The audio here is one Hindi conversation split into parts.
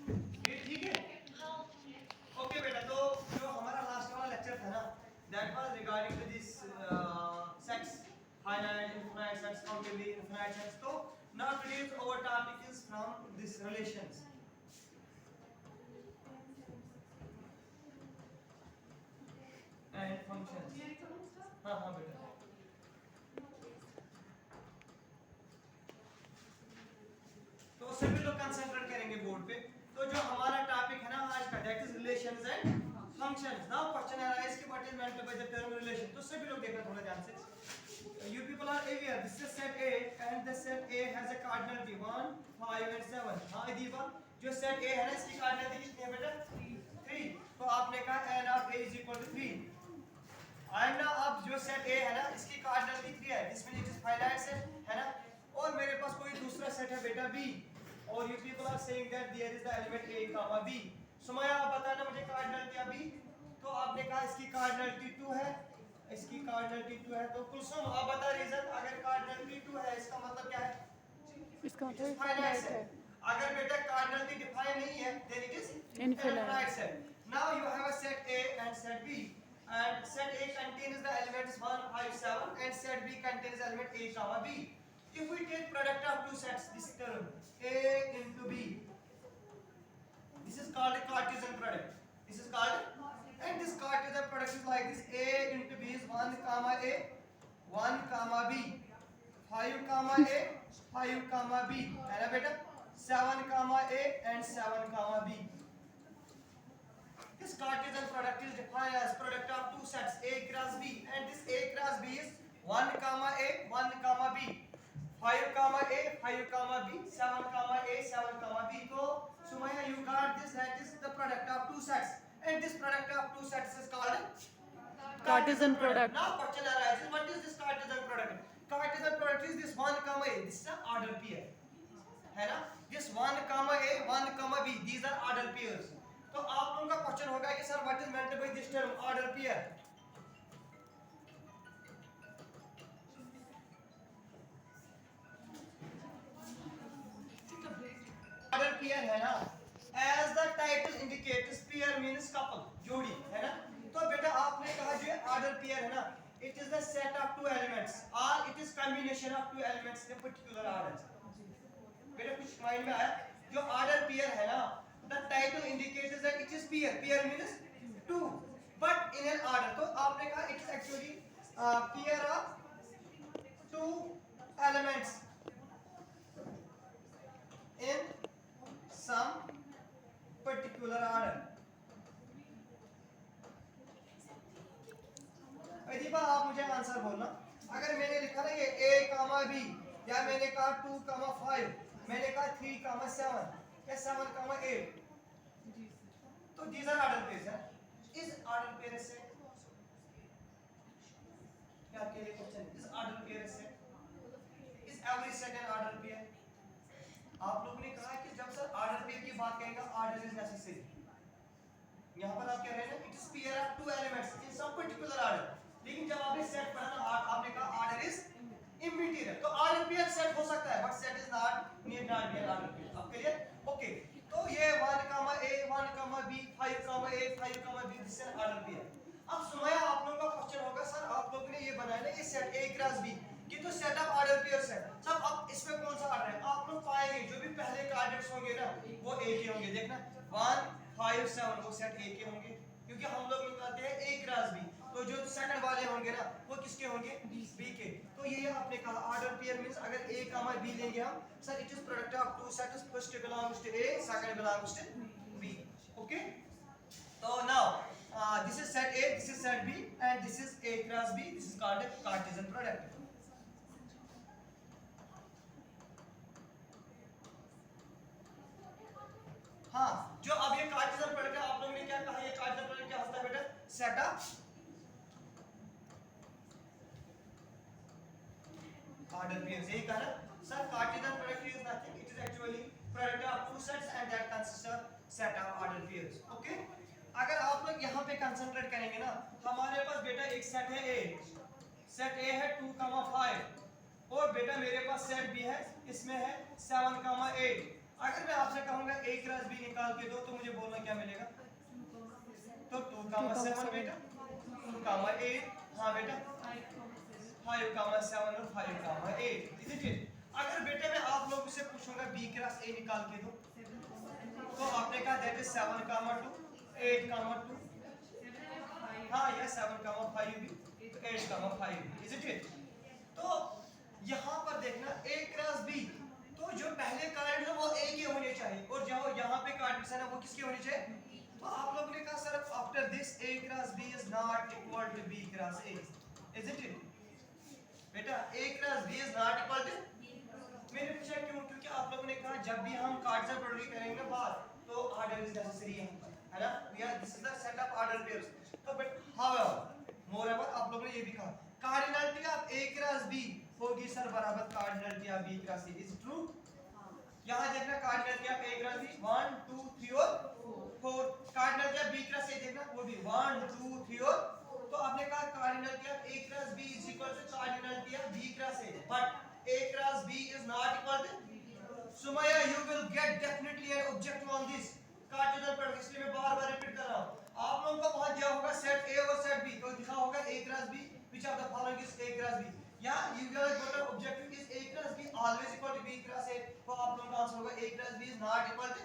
ये ठीक है। ओके बेटा, तो जो हमारा लास्ट वाला लेक्चर था ना, that was regarding to this sets, finite, infinite sets, countable, infinite sets. तो now today's our topic is from this relations and functions. हाँ हाँ बेटा, तो सभी लोग कंसंट्रेट करेंगे बोर्ड पे। तो जो हमारा टॉपिक है ना आज का, that is relations and functions. Now question arise कि what is meant by the term relation. तो सभी लोग देखना थोड़ा ध्यान से। You people are aware this is set A and the set A has a cardinality 1, 5 and 7. हाँ दीपा, जो set A है ना इसकी cardinality कितनी है बेटा? 3। तो आपने कहा n of A is equal to 3। and now अब जो set A है ना इसकी cardinality 3 है, जिसमें it is finite set है ना, और मेरे पास कोई दूसरा set है बेटा B, और you people are saying that there is the element A comma B। Somaiya आप बताना मुझे cardinality अभी। तो आपने कहा इसकी cardinality 2 है, इसकी कार्डिनलिटी 2 है। तो कुलसुम आप बता रीजन, अगर कार्डिनलिटी 2 है इसका मतलब क्या है? इसका इट इज मतलब फाइनाइट इनफिनाइट है। सेट। अगर बेटा कार्डिनलिटी डिफाइन नहीं है then it is infinite. Infinite set. Now you have a set A and set B, and set A contains the elements 1, 5, 7 and set B contains element A comma B. If we take product of two sets, this term A into B, this is called a Cartesian product. This is called, and this Cartesian product is like this: A into B is 1 comma A, 1 comma B, 5 comma A, 5 comma B, है ना बेटा? 7 comma A and 7 comma B. This Cartesian product is defined as product of two sets A cross B, and this A cross B is 1 comma A, 1 comma B, 5 comma A, 5 comma B, 7 comma A, 7 comma B. So Sumaya, you got this, that is the product of two sets, and this product of two sets is called Cartesian product. Now question arises, what is this Cartesian product? Cartesian product is this 1 comma A, this is an order pair, है ना? This 1 comma A, 1 comma B, these are order pairs. तो आप लोगों का क्वेश्चन होगा कि sir what is meant by this term order pair? Order pair है ना, as the title indicates pair means couple, जोड़ी, है ना? तो बेटा आपने कहा जो ऑर्डर पेयर है ना, it is the set of two elements और it is combination of two elements in particular order. बेटा कुछ माइंड में आया? जो ऑर्डर पेयर है ना, the title indicates that it is pair, pair means two but in an order। तो आपने कहा it is actually pair of two elements in some particular order। Adiba आप मुझे आंसर बोलना, अगर मैंने लिखा ना ये A कामा B, या मैंने कहा 2 कामा 5, मैंने कहा 3 कामा 7 या 7 कामा 8, तो these are order pairs है। इस order pair से क्या आपके लिए क्वेश्चन, इस order pair से इस every second order pair। आप लोगों ने कहा कि जब सर order pair की बात करेंगे order is necessary, यहाँ पर आप कह रहे हैं it is pair of two elements in some particular order, लेकिन जब आपने सेट पढ़ा ना आपने कहा order is immaterial। तो order pair सेट हो सकता है but set is not need not be an order pair। अब क्लियर? ओके, तो ये 1 comma A, 1 comma B, 5 comma A, 5 comma B, this is order pair. अब सुमाया आप लोगों का क्वेश्चन होगा सर आप लोगों ने ये बनाया ना ये सेट A क्रॉस B, ये तो सेट ऑफ ऑर्डर पेयर्स है सब। अब इसमें कौन सा ऑर्डर है? आप लोग पाएंगे जो भी पहले कोऑर्डिनेट्स होंगे ना वो A के होंगे। देखना 1, 5, 7 वो सेट A के होंगे, क्योंकि हम लोग निकालते हैं A क्रॉस B। तो जो सेकंड वाले होंगे ना वो किसके होंगे? B के। तो ये आपने कहा ऑर्डर पेयर मींस अगर A कामा B लेंगे हम, sir it is product of two sets, first belongs to A, second belongs to B। Okay, तो now this is set A, this is set B and this is A cross B, this is called a Cartesian product। हाँ, जो अब ये कार्टेशियन प्रोडक्ट है आप लोगों ने क्या कहा, ये कार्टेशियन प्रोडक्ट क्या होता है बेटा? Set of order pairs. यही कहा ना sir Cartesian product is nothing, it is actually product of two sets and that consist of set of order pairs. Okay, अगर आप लोग यहाँ पे कंसंट्रेट करेंगे ना, हमारे पास बेटा एक सेट है A, सेट A है 2, 5 और बेटा मेरे पास सेट B है, इसमें है 7, 8। अगर मैं आपसे कहूंगा A क्रॉस B निकाल निकाल के दो तो मुझे बोलना क्या मिलेगा। तो 2,7 बेटा, 2,8, हाँ बेटा 5,7 और 5,8, इज इट इट। अगर बेटा मैं आप लोगों से पूछूंगा b क्रॉस a निकाल के दो तो आपने कहा दैट इज 7,2, 8,2, हाँ ये 7,5 भी, तो 8,5, इज इट इट। तो यहाँ पर देखना a क्रॉस b, तो जो पहले कार्ड है वो a के होने चाहिए और जो यहाँ पे कार्ड है ना वो किसके होने चाहिए। तो आप लोगों ने कहा sir after this a cross b is not equal to b cross a, is it it बेटा। a cross b is not equal to, मैंने पूछा क्यों, क्योंकि आप लोगों ने कहा जब भी हम कार्डिनल प्रोडक्ट करेंगे बात तो ऑर्डर इज नेसेसरी है ना, we are this is the set of order pairs. तो बट हाउएवर मोरएवर आप लोगों ने ये भी कहा cardinality of a cross b होगी सर बराबर cardinality of b cross a, is true. यहां देखना cardinality of a cross b 1 2 3 और 4, cardinality of b cross a देखना वो भी 1 2 3 और, तो आपने कहा cardinality of a cross b is equal to cardinality of b cross a, but a cross b is not equal to Sumaya, you will get definitely an objective on this cardinal product, इसलिए मैं बार-बार रिपीट कर रहा हूं। आप लोगों को वहां दिया होगा सेट a और सेट b, तो लिखा होगा a cross b, which of the following is a cross b, या you will get an objective is a cross b always equal to b cross a, तो आप लोगों का आंसर होगा a cross b is not equal to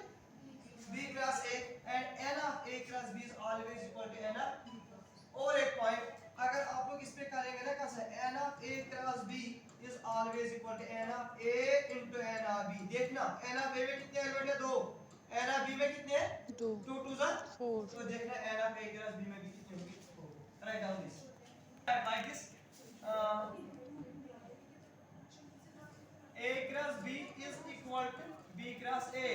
b cross a and n of a cross b is always equal to n of, और एक पॉइंट अगर आप लोग इस पे करेंगे ना कैसे n of a cross b is always equal to n of a into n of b, देखना n of a में कितने एलिमेंट है, 2, n of b में कितने हैं, 2 2 2 4, तो देखना n of a cross b में भी कितने होंगे, 4। Write down this like this, a cross b is equal to b cross a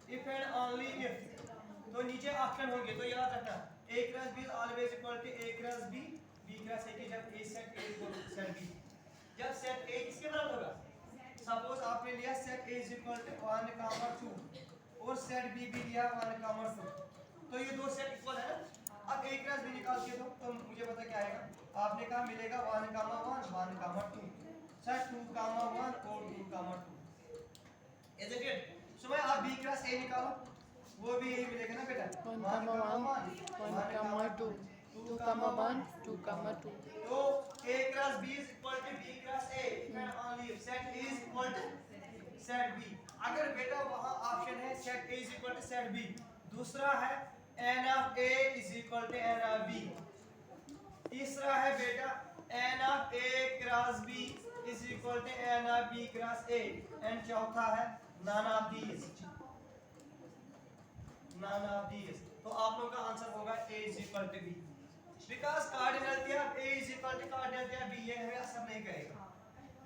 if and only if, तो नीचे ऑप्शन होंगे तो याद रखना a cross b is always equal to a cross b, b cross a के जब a set a equal to set b, जब set a किसके बराबर होगा, सपोज आपने लिया set a is equal to 1, 2 और set b भी लिया 1, 2, तो ये दो सेट इक्वल है ना। अब a cross b निकाल के दो तो मुझे पता क्या आएगा, आपने कहा मिलेगा 1, 1, 1, 2, set 2, 1 और 2, 2, इज इट इट। सो मैं आप b cross a निकालो वो भी यही मिलेगा ना बेटा, 1, 1, 2, 2, 1, 2, 2। तो a cross b is equal to b cross a and only if set a is equal to set b। अगर बेटा वहां ऑप्शन है set a is equal to set b, दूसरा है n of a is equal to n of b, तीसरा है बेटा n of a cross b is equal to n of b cross a, and चौथा है none of these, none of these। तो आप लोगों का आंसर होगा a is equal to b, because cardinality of a is equal to cardinality of b, ये हमें असर नहीं करेगा,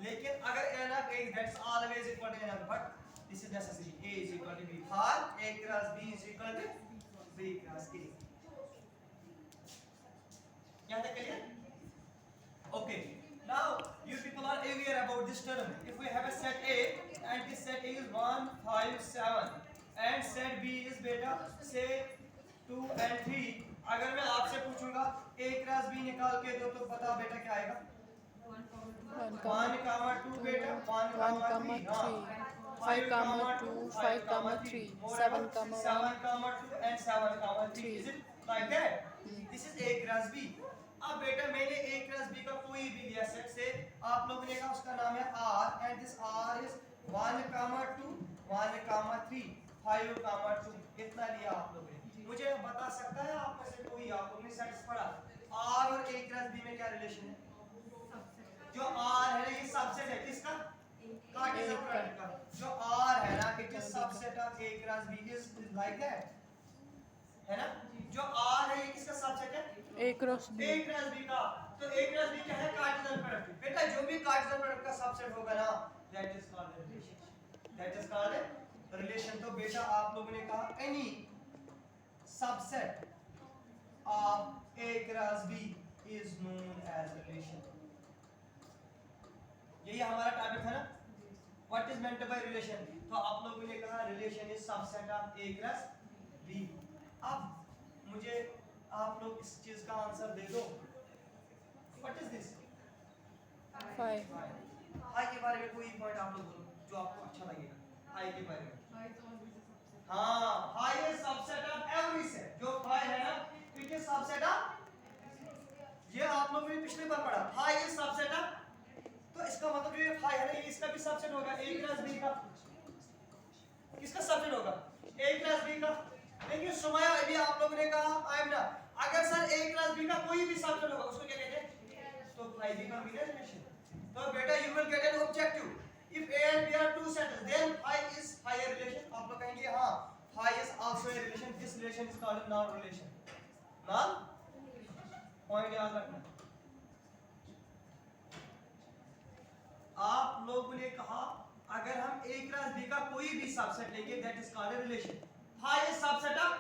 लेकिन अगर n of a that's always equal to n of, but this is necessary, a is equal to b for a cross b is equal to b cross a। यहाँ तक clear? Okay, now you people are aware about this term, if we have a set a and this set a is 1, 5, 7 and set b is beta say 2 and 3, अगर मैं आपसे पूछूंगा a क्रॉस b निकाल के दो तो बता बेटा क्या आएगा, 1, 2 बेटा 1, 3, 5, 2, 5, 3, 7, 2 and 7, 3, is it like that? This is a cross b। अब बेटा मैंने a cross b का कोई भी लिया सेट से, आप लोगों ने कहा उसका नाम है r and this r is 1, 2, 1, 3, 5, 2, इतना लिया आप लोगों ने। मुझे बता सकता है आप में से कोई, आप लोगों ने सेट्स पढ़ा r और a cross b में क्या रिलेशन है, जो r है ये सबसेट है किसका, कार्टेशियन प्रोडक्ट का, जो r है ना it is subset of a cross b is like that है ना, जो r है ये किसका सबसेट है, a cross b का, तो a cross b क्या है, कार्टेशियन प्रोडक्ट। बेटा जो भी कार्टेशियन प्रोडक्ट का सबसेट होगा ना that is called relation, that is called relation. तो बेटा आप लोगों ने कहा any subset of a cross b is known as relation, यही हमारा टॉपिक था ना, what is meant bye relation. तो आप लोगों ने कहा relation is subset of a cross b। अब मुझे आप लोग इस चीज का आंसर दे दो, व्हाट इज दिस 5 आई के बारे में कोई पॉइंट आप लोग बोलो जो आपको अच्छा लगेगा, आई के बारे में हाँ, highest subset of every set, जो फाई है ना, इट इज सबसेट ऑफ, ये आप लोगों ने पिछली बार पढ़ा, हाईएस्ट सबसेट ऑफ, तो इसका मतलब जो ये फाई है ना, ये इसका भी सबसेट होगा, a क्रॉस b का, किसका सबसेट होगा, a क्रॉस b का। लेकिन सुमाया, अभी आप लोगों ने कहा आइमना, अगर सर a क्रॉस b का कोई भी सबसेट होगा, उसको क्या कहते हैं, तो फाई भी बन गया रिलेशन। तो बेटा you will get an objective, if a and b are two sets, then phi is phi a relation। आप लोग कहेंगे हाँ, phi is also a relation, this relation is called a null relation, null point याद रखना। आप लोगों ने कहा अगर हम a क्रॉस b का कोई भी सबसेट लेंगे, that is called a relation, phi is subset of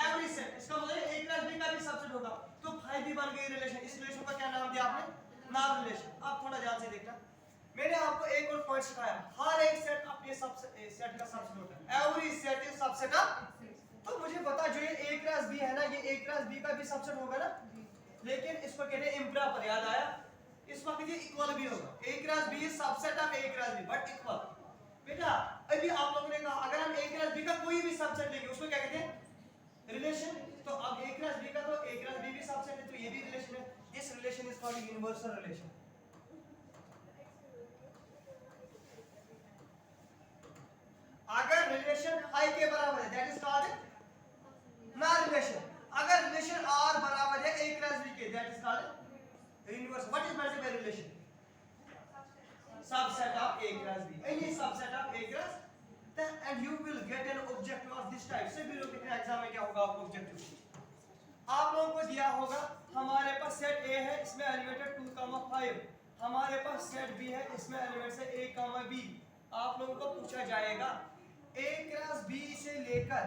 every set, इसका मतलब a क्रॉस b का भी सबसेट होगा, तो phi भी बन गई रिलेशन। इस रिलेशन का क्या नाम दिया आपने, null relation। आप थोड़ा ध्यान से देखना, मैंने आपको एक और पॉइंट सिखाया, हर एक सेट अपने सेट का सबसेट होता है, every set is subset of. तो मुझे बता, जो ये a क्रॉस b है ना, ये a क्रॉस b का भी सबसेट होगा ना, लेकिन इसको कहते हैं इम्प्रॉपर, याद आया, इस वक्त ये इक्वल भी होगा, a cross b is subset of a cross b but equal. बेटा अभी आप लोगों ने कहा अगर हम a क्रॉस b का कोई भी सबसेट लेंगे, उसको क्या कहते हैं, रिलेशन। तो अब a क्रॉस b का तो a क्रॉस b भी सबसेट है, तो ये भी रिलेशन है, this relation is called universal relation. अगर रिलेशन i के बराबर है, that is called non relation. अगर रिलेशन r बराबर है a क्रॉस b के, that is called inverse. What is meant bye relation, subset of a cross b, any subset of a cross, and you will get an objective of this type. से भी लोग कितने एग्जाम में क्या होगा आपको ऑब्जेक्टिव, आप लोगों को दिया होगा हमारे पास सेट a है, इसमें एलिमेंट है 2,5, हमारे पास सेट b है, इसमें एलिमेंट्स है a, b। आप लोगों को पूछा जाएगा a क्रॉस b से लेकर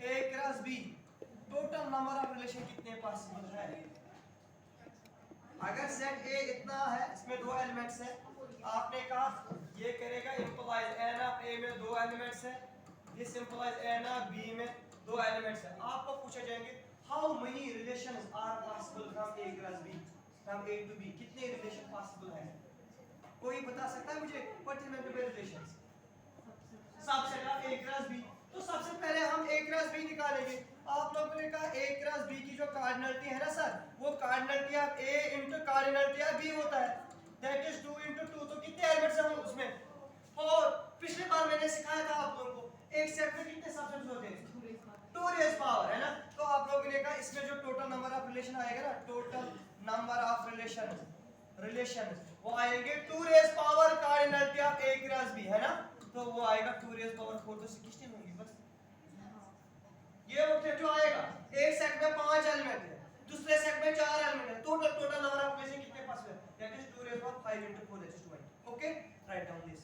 a cross b total number of relation कितने पॉसिबल है। अगर सेट a इतना है, इसमें दो एलिमेंट्स है, आपने कहा ये करेगा इंप्लाइज n ऑफ a में दो एलिमेंट्स है, this implies n of b में दो एलिमेंट्स है। आपको पूछे जाएंगे how many relations are possible from a cross b, from a to b, कितने रिलेशन पॉसिबल है, कोई बता सकता है मुझे, what is meant by relations, subset of a cross b। तो सबसे पहले हम a क्रॉस b निकालेंगे। आप लोगों ने कहा a क्रॉस b की जो कार्डिनलिटी है ना सर, वो cardinality of a into cardinality of b होता है, दैट इज 2 इनटू 2। तो कितने एलिमेंट्स हैं उसमें, और पिछली बार मैंने सिखाया था आप लोगों को एक सेट में कितने सबसेट्स होते हैं, 2 रेज़ पावर, है ना। तो आप लोगों ने कहा इसमें जो टोटल नंबर ऑफ रिलेशन आएगा ना, टोटल नंबर ऑफ रिलेशन वो आएंगे 2 rays power cardinality of a cross b, है ना। तो वो आएगा 2 रेज़ पावर 4, तो 16 होंगी बस। ये ऑब्जेक्टिव आएगा, एक सेट में 5 एलिमेंट है, दूसरे सेट में 4 एलिमेंट है, टोटल नंबर ऑफ रिलेशन कितने पास है, that is 2 rays power 5 into 4 that is 20। Okay, write down this.